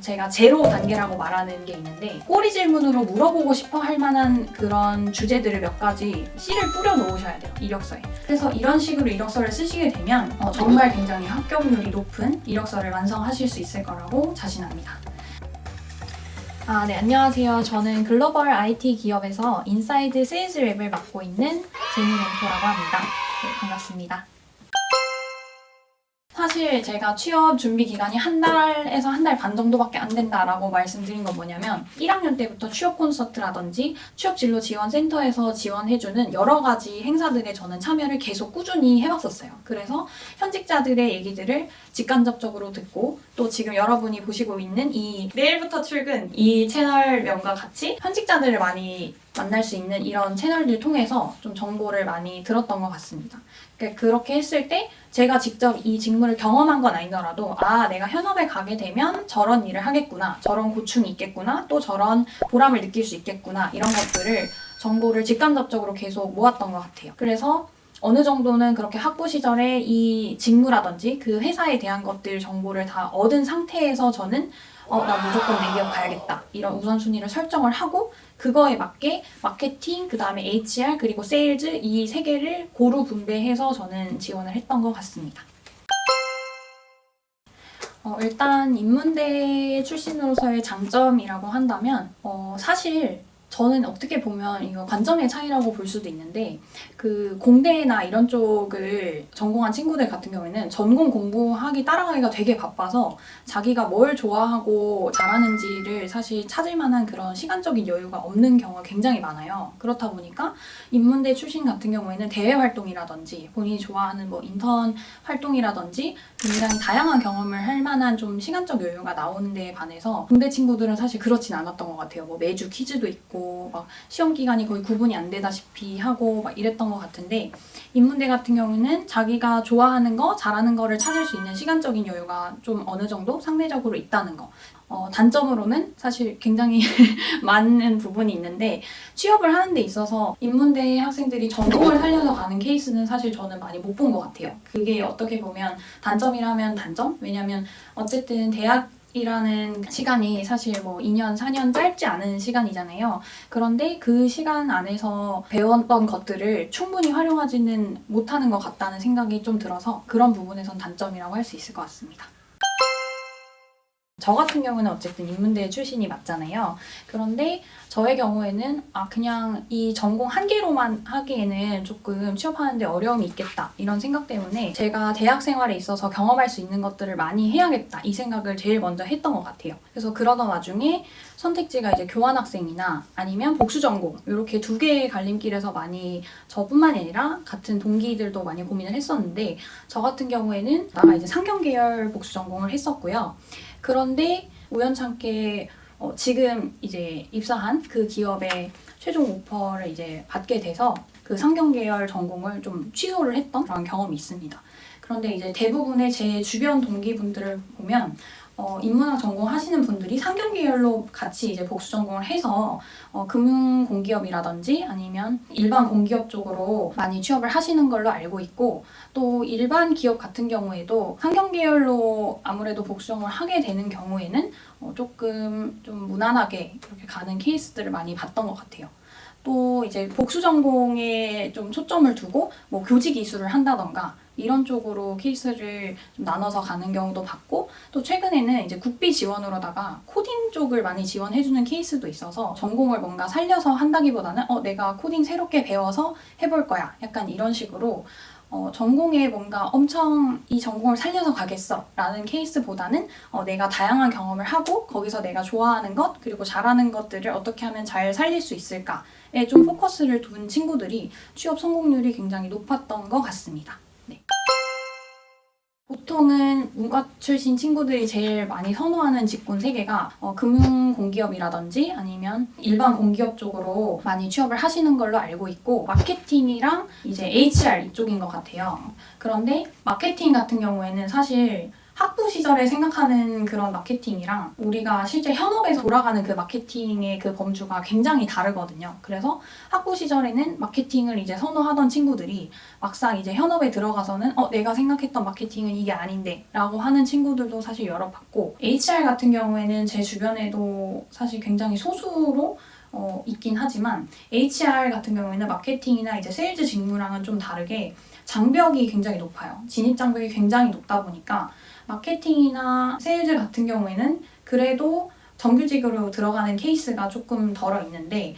제가 제로 단계라고 말하는 게 있는데 꼬리 질문으로 물어보고 싶어 할 만한 그런 주제들을 몇 가지 씨를 뿌려 놓으셔야 돼요, 이력서에. 그래서 이런 식으로 이력서를 쓰시게 되면 정말 굉장히 합격률이 높은 이력서를 완성하실 수 있을 거라고 자신합니다. 네, 안녕하세요. 저는 글로벌 IT 기업에서 인사이드 세일즈 랩을 맡고 있는 제니 멘토라고 합니다. 네, 반갑습니다. 사실 제가 취업 준비 기간이 한 달에서 한 달 반 정도밖에 안 된다라고 말씀드린 건 뭐냐면 1학년 때부터 취업 콘서트라든지 취업 진로 지원 센터에서 지원해주는 여러 가지 행사들에 저는 참여를 계속 꾸준히 해왔었어요. 그래서 현직자들의 얘기들을 직간접적으로 듣고 또 지금 여러분이 보시고 있는 이 내일부터 출근 이 채널명과 같이 현직자들을 많이 만날 수 있는 이런 채널들 통해서 좀 정보를 많이 들었던 것 같습니다. 그러니까 그렇게 했을 때 제가 직접 이 직무를 경험한 건 아니더라도 내가 현업에 가게 되면 저런 일을 하겠구나, 저런 고충이 있겠구나, 또 저런 보람을 느낄 수 있겠구나, 이런 것들을 정보를 직간접적으로 계속 모았던 것 같아요. 그래서 어느 정도는 그렇게 학부 시절에 이 직무라든지 그 회사에 대한 것들 정보를 다 얻은 상태에서 저는 나 무조건 대기업 가야겠다, 이런 우선순위를 설정을 하고 그거에 맞게 마케팅, 그 다음에 HR, 그리고 세일즈 이 세 개를 고루 분배해서 저는 지원을 했던 것 같습니다. 일단 인문대 출신으로서의 장점이라고 한다면 사실 저는 어떻게 보면 이거 관점의 차이라고 볼 수도 있는데 그 공대나 이런 쪽을 전공한 친구들 같은 경우에는 전공 공부하기 따라가기가 되게 바빠서 자기가 뭘 좋아하고 잘하는지를 사실 찾을 만한 그런 시간적인 여유가 없는 경우가 굉장히 많아요. 그렇다 보니까 인문대 출신 같은 경우에는 대외 활동이라든지 본인이 좋아하는 뭐 인턴 활동이라든지 굉장히 다양한 경험을 할 만한 좀 시간적 여유가 나오는 데에 반해서 공대 친구들은 사실 그렇진 않았던 것 같아요. 뭐 매주 퀴즈도 있고 막 시험 기간이 거의 구분이 안 되다시피 하고 막 이랬던 것 같은데 인문대 같은 경우는 자기가 좋아하는 거, 잘하는 거를 찾을 수 있는 시간적인 여유가 좀 어느 정도 상대적으로 있다는 거. 단점으로는 사실 굉장히 많은 부분이 있는데 취업을 하는 데 있어서 인문대 학생들이 전공을 살려서 가는 케이스는 사실 저는 많이 못 본 것 같아요. 그게 어떻게 보면 단점이라면 단점? 왜냐면 어쨌든 대학이라는 시간이 사실 뭐 2년, 4년 짧지 않은 시간이잖아요. 그런데 그 시간 안에서 배웠던 것들을 충분히 활용하지는 못하는 것 같다는 생각이 좀 들어서 그런 부분에선 단점이라고 할 수 있을 것 같습니다. 저 같은 경우는 어쨌든 인문대 출신이 맞잖아요. 그런데 저의 경우에는 그냥 이 전공 한 개로만 하기에는 조금 취업하는데 어려움이 있겠다 이런 생각 때문에 제가 대학 생활에 있어서 경험할 수 있는 것들을 많이 해야겠다 이 생각을 제일 먼저 했던 것 같아요. 그래서 그러던 와중에 선택지가 이제 교환학생이나 아니면 복수전공 이렇게 두 개의 갈림길에서 많이 저뿐만이 아니라 같은 동기들도 많이 고민을 했었는데 저 같은 경우에는 나가 이제 상경계열 복수전공을 했었고요. 그런데 우연찮게 지금 이제 입사한 그 기업의 최종 오퍼를 이제 받게 돼서 그 상경 계열 전공을 좀 취소를 했던 그런 경험이 있습니다. 그런데 이제 대부분의 제 주변 동기분들을 보면 인문학 전공하시는 분들이 상경 계열로 같이 이제 복수 전공을 해서 금융 공기업이라든지 아니면 일반 공기업 쪽으로 많이 취업을 하시는 걸로 알고 있고 또 일반 기업 같은 경우에도 상경 계열로 아무래도 복수 전공을 하게 되는 경우에는 조금 좀 무난하게 이렇게 가는 케이스들을 많이 봤던 것 같아요. 또 이제 복수 전공에 좀 초점을 두고 뭐 교직 이수를 한다던가 이런 쪽으로 케이스를 좀 나눠서 가는 경우도 봤고 또 최근에는 이제 국비 지원으로다가 코딩 쪽을 많이 지원해주는 케이스도 있어서 전공을 뭔가 살려서 한다기보다는 내가 코딩 새롭게 배워서 해볼 거야 약간 이런 식으로 전공에 뭔가 엄청 이 전공을 살려서 가겠어 라는 케이스보다는 내가 다양한 경험을 하고 거기서 내가 좋아하는 것 그리고 잘하는 것들을 어떻게 하면 잘 살릴 수 있을까에 좀 포커스를 둔 친구들이 취업 성공률이 굉장히 높았던 것 같습니다. 네. 보통은 문과 출신 친구들이 제일 많이 선호하는 직군 3개가 금융 공기업이라든지 아니면 일반 공기업 쪽으로 많이 취업을 하시는 걸로 알고 있고 마케팅이랑 이제 HR 이쪽인 것 같아요. 그런데 마케팅 같은 경우에는 사실 학부 시절에 생각하는 그런 마케팅이랑 우리가 실제 현업에서 돌아가는 그 마케팅의 그 범주가 굉장히 다르거든요. 그래서 학부 시절에는 마케팅을 이제 선호하던 친구들이 막상 이제 현업에 들어가서는 내가 생각했던 마케팅은 이게 아닌데 라고 하는 친구들도 사실 여러 봤고, HR 같은 경우에는 제 주변에도 사실 굉장히 소수로 있긴 하지만 HR 같은 경우에는 마케팅이나 이제 세일즈 직무랑은 좀 다르게 장벽이 굉장히 높아요. 진입 장벽이 굉장히 높다 보니까 마케팅이나 세일즈 같은 경우에는 그래도 정규직으로 들어가는 케이스가 조금 덜어 있는데,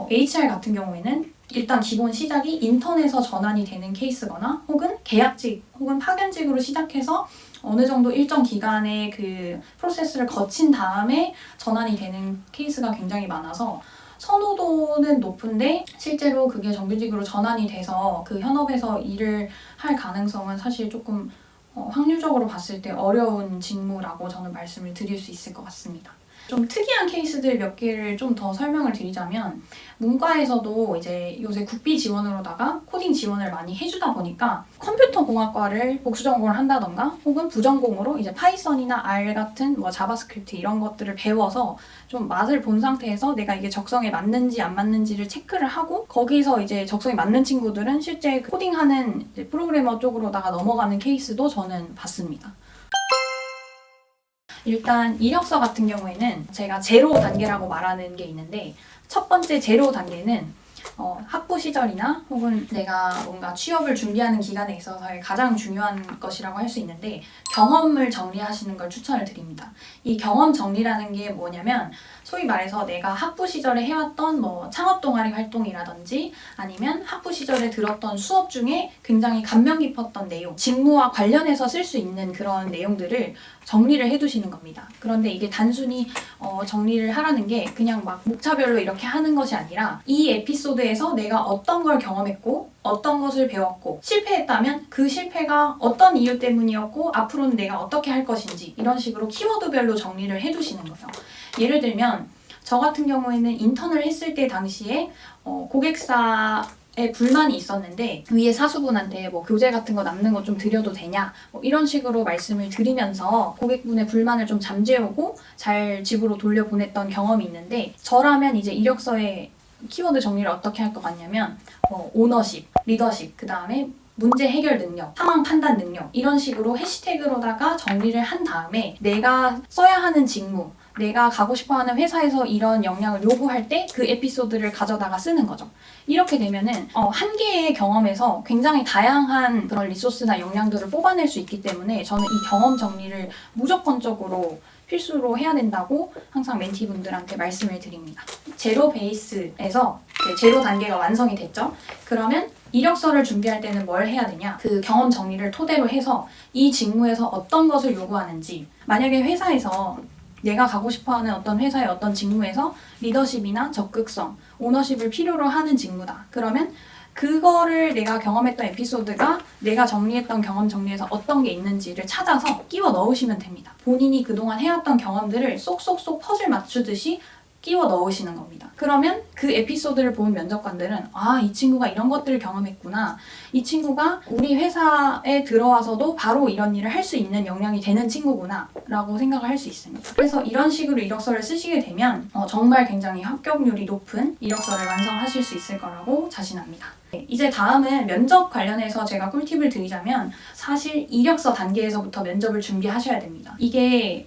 HR 같은 경우에는 일단 기본 시작이 인턴에서 전환이 되는 케이스거나 혹은 계약직 혹은 파견직으로 시작해서 어느 정도 일정 기간의 그 프로세스를 거친 다음에 전환이 되는 케이스가 굉장히 많아서 선호도는 높은데 실제로 그게 정규직으로 전환이 돼서 그 현업에서 일을 할 가능성은 사실 조금 확률적으로 봤을 때 어려운 직무라고 저는 말씀을 드릴 수 있을 것 같습니다. 좀 특이한 케이스들 몇 개를 좀 더 설명을 드리자면, 문과에서도 이제 요새 국비 지원으로다가 코딩 지원을 많이 해주다 보니까 컴퓨터 공학과를 복수 전공을 한다던가 혹은 부전공으로 이제 파이썬이나 R 같은 뭐 자바스크립트 이런 것들을 배워서 좀 맛을 본 상태에서 내가 이게 적성에 맞는지 안 맞는지를 체크를 하고, 거기서 이제 적성에 맞는 친구들은 실제 코딩하는 이제 프로그래머 쪽으로다가 넘어가는 케이스도 저는 봤습니다. 일단 이력서 같은 경우에는 제가 제로 단계라고 말하는 게 있는데, 첫 번째 제로 단계는 학부 시절이나 혹은 내가 뭔가 취업을 준비하는 기간에 있어서의 가장 중요한 것이라고 할 수 있는데, 경험을 정리하시는 걸 추천을 드립니다. 이 경험 정리라는 게 뭐냐면, 소위 말해서 내가 학부 시절에 해왔던 뭐 창업 동아리 활동이라든지 아니면 학부 시절에 들었던 수업 중에 굉장히 감명 깊었던 내용, 직무와 관련해서 쓸 수 있는 그런 내용들을 정리를 해두시는 겁니다. 그런데 이게 단순히 정리를 하라는 게 그냥 막 목차별로 이렇게 하는 것이 아니라, 이 에피소드에서 내가 어떤 걸 경험했고 어떤 것을 배웠고, 실패했다면 그 실패가 어떤 이유 때문이었고 앞으로는 내가 어떻게 할 것인지, 이런 식으로 키워드별로 정리를 해두시는 거예요. 예를 들면 저 같은 경우에는 인턴을 했을 때 당시에 고객사에 불만이 있었는데 위에 사수분한테 뭐 교재 같은 거 남는 거 좀 드려도 되냐, 뭐 이런 식으로 말씀을 드리면서 고객분의 불만을 좀 잠재우고 잘 집으로 돌려보냈던 경험이 있는데, 저라면 이제 이력서에 키워드 정리를 어떻게 할 것 같냐면 오너십, 리더십, 그 다음에 문제 해결 능력, 상황 판단 능력, 이런 식으로 해시태그로다가 정리를 한 다음에 내가 써야 하는 직무, 내가 가고 싶어하는 회사에서 이런 역량을 요구할 때 그 에피소드를 가져다가 쓰는 거죠. 이렇게 되면은 한 개의 경험에서 굉장히 다양한 그런 리소스나 역량들을 뽑아낼 수 있기 때문에 저는 이 경험 정리를 무조건적으로 필수로 해야 된다고 항상 멘티분들한테 말씀을 드립니다. 제로 베이스에서 제로 단계가 완성이 됐죠? 그러면 이력서를 준비할 때는 뭘 해야 되냐? 그 경험 정리를 토대로 해서 이 직무에서 어떤 것을 요구하는지, 만약에 회사에서 내가 가고 싶어하는 어떤 회사의 어떤 직무에서 리더십이나 적극성, 오너십을 필요로 하는 직무다. 그러면 그거를 내가 경험했던 에피소드가 내가 정리했던 경험 정리에서 어떤 게 있는지를 찾아서 끼워 넣으시면 됩니다. 본인이 그동안 해왔던 경험들을 쏙쏙쏙 퍼즐 맞추듯이 끼워 넣으시는 겁니다. 그러면 그 에피소드를 본 면접관들은 이 친구가 이런 것들을 경험했구나, 이 친구가 우리 회사에 들어와서도 바로 이런 일을 할 수 있는 역량이 되는 친구구나 라고 생각을 할 수 있습니다. 그래서 이런 식으로 이력서를 쓰시게 되면 정말 굉장히 합격률이 높은 이력서를 완성하실 수 있을 거라고 자신합니다. 이제 다음은 면접 관련해서 제가 꿀팁을 드리자면, 사실 이력서 단계에서부터 면접을 준비하셔야 됩니다. 이게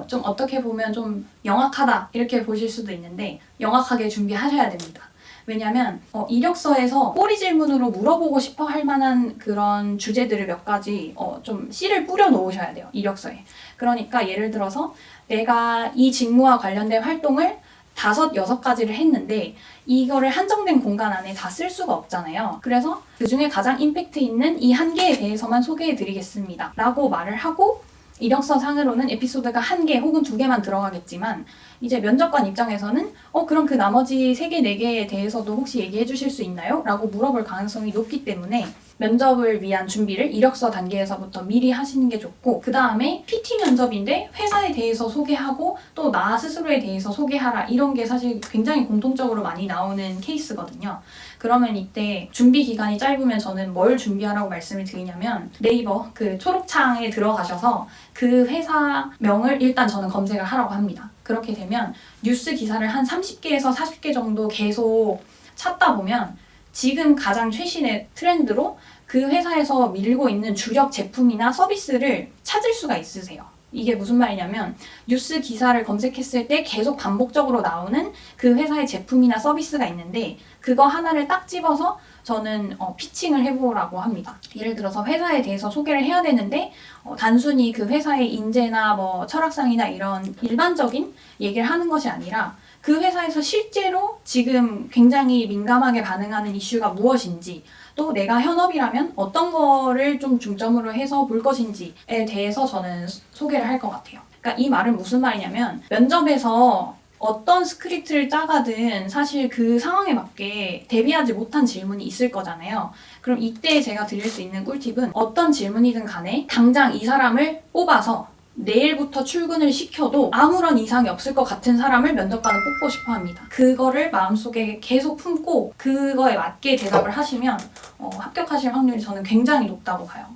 좀 어떻게 보면 좀 영악하다 이렇게 보실 수도 있는데, 영악하게 준비하셔야 됩니다. 왜냐면 이력서에서 꼬리 질문으로 물어보고 싶어 할 만한 그런 주제들을 몇 가지 좀 씨를 뿌려 놓으셔야 돼요, 이력서에. 그러니까 예를 들어서 내가 이 직무와 관련된 활동을 5, 6가지를 했는데 이거를 한정된 공간 안에 다 쓸 수가 없잖아요. 그래서 그 중에 가장 임팩트 있는 이 한 개에 대해서만 소개해 드리겠습니다 라고 말을 하고, 이력서 상으로는 에피소드가 1개 혹은 2개만 들어가겠지만, 이제 면접관 입장에서는 그럼 그 나머지 3개, 4개에 대해서도 혹시 얘기해 주실 수 있나요? 라고 물어볼 가능성이 높기 때문에 면접을 위한 준비를 이력서 단계에서부터 미리 하시는 게 좋고, 그 다음에 PT 면접인데 회사에 대해서 소개하고 또 나 스스로에 대해서 소개하라, 이런 게 사실 굉장히 공통적으로 많이 나오는 케이스거든요. 그러면 이때 준비 기간이 짧으면 저는 뭘 준비하라고 말씀을 드리냐면, 네이버 그 초록창에 들어가셔서 그 회사명을 일단 저는 검색을 하라고 합니다. 그렇게 되면 뉴스 기사를 한 30개에서 40개 정도 계속 찾다 보면 지금 가장 최신의 트렌드로 그 회사에서 밀고 있는 주력 제품이나 서비스를 찾을 수가 있으세요. 이게 무슨 말이냐면, 뉴스 기사를 검색했을 때 계속 반복적으로 나오는 그 회사의 제품이나 서비스가 있는데, 그거 하나를 딱 집어서 저는 피칭을 해보라고 합니다. 예를 들어서 회사에 대해서 소개를 해야 되는데 단순히 그 회사의 인재나 뭐 철학상이나 이런 일반적인 얘기를 하는 것이 아니라, 그 회사에서 실제로 지금 굉장히 민감하게 반응하는 이슈가 무엇인지, 또 내가 현업이라면 어떤 거를 좀 중점으로 해서 볼 것인지에 대해서 저는 소개를 할 것 같아요. 그러니까 이 말은 무슨 말이냐면, 면접에서 어떤 스크립트를 짜가든 사실 그 상황에 맞게 대비하지 못한 질문이 있을 거잖아요. 그럼 이때 제가 드릴 수 있는 꿀팁은, 어떤 질문이든 간에 당장 이 사람을 뽑아서 내일부터 출근을 시켜도 아무런 이상이 없을 것 같은 사람을 면접관은 뽑고 싶어 합니다. 그거를 마음속에 계속 품고 그거에 맞게 대답을 하시면 합격하실 확률이 저는 굉장히 높다고 봐요.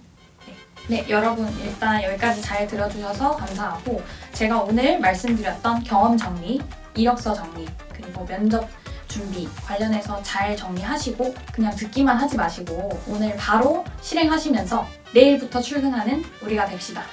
네, 여러분 일단 여기까지 잘 들어주셔서 감사하고, 제가 오늘 말씀드렸던 경험 정리, 이력서 정리, 그리고 면접 준비 관련해서 잘 정리하시고 그냥 듣기만 하지 마시고 오늘 바로 실행하시면서 내일부터 출근하는 우리가 됩시다.